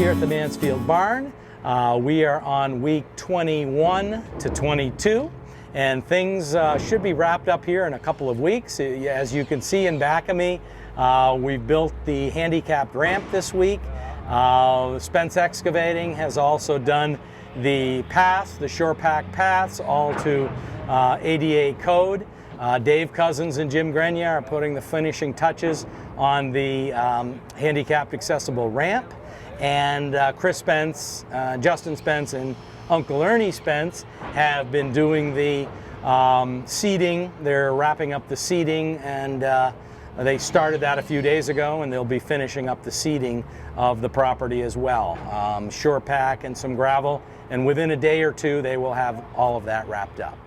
here at the Mansfield Barn. We are on week 21 to 22, and things should be wrapped up here in a couple of weeks. As you can see in back of me, we've built the handicapped ramp this week. Spence Excavating has also done the paths, the shore pack paths, all to ADA code. Dave Cousins and Jim Grenier are putting the finishing touches on the handicapped accessible ramp. And Chris Spence, Justin Spence, and Uncle Ernie Spence have been doing the seating. They're wrapping up the seating, and they started that a few days ago, and they'll be finishing up the seating of the property as well. Shore pack and some gravel, and within a day or two they will have all of that wrapped up.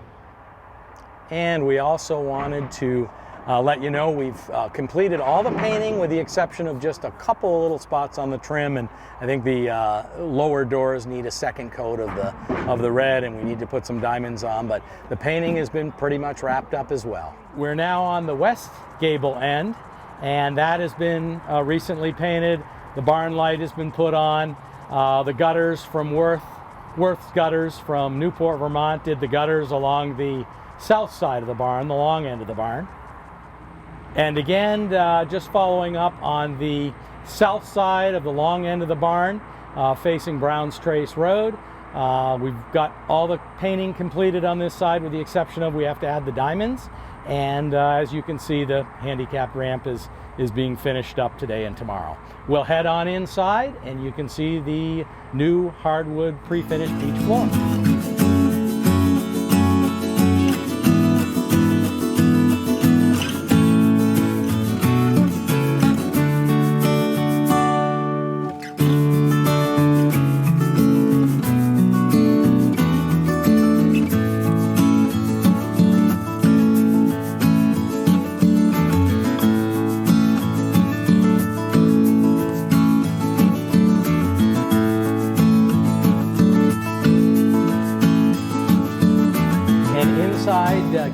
And we also wanted to let you know we've completed all the painting with the exception of just a couple of little spots on the trim, and I think the lower doors need a second coat of the red, and we need to put some diamonds on, but the painting has been pretty much wrapped up as well. We're now on the west gable end, and that has been recently painted. The barn light has been put on. The gutters from Worth's Gutters from Newport, Vermont did the gutters along the south side of the barn, the long end of the barn. And again, just following up on the south side of the long end of the barn, facing Brown's Trace Road. We've got all the painting completed on this side with the exception of we have to add the diamonds. And as you can see, the handicapped ramp is being finished up today and tomorrow. We'll head on inside and you can see the new hardwood pre-finished beech floor.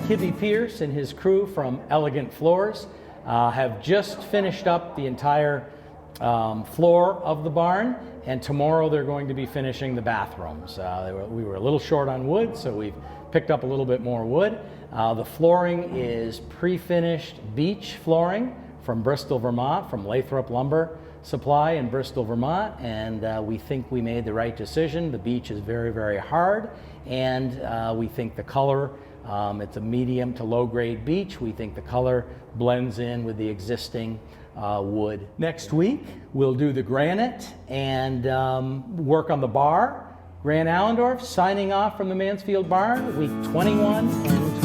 Kibby Pierce and his crew from Elegant Floors have just finished up the entire floor of the barn, and tomorrow they're going to be finishing the bathrooms. We were a little short on wood, so we've picked up a little bit more wood. The flooring is pre-finished beech flooring from Bristol, Vermont, from Lathrop Lumber Supply in Bristol, Vermont, and we think we made the right decision. The beech is very, very hard, and we think the color, it's a medium to low grade beech. We think the color blends in with the existing wood. Next week, we'll do the granite and work on the bar. Grant Allendorf signing off from the Mansfield Barn, week 21 and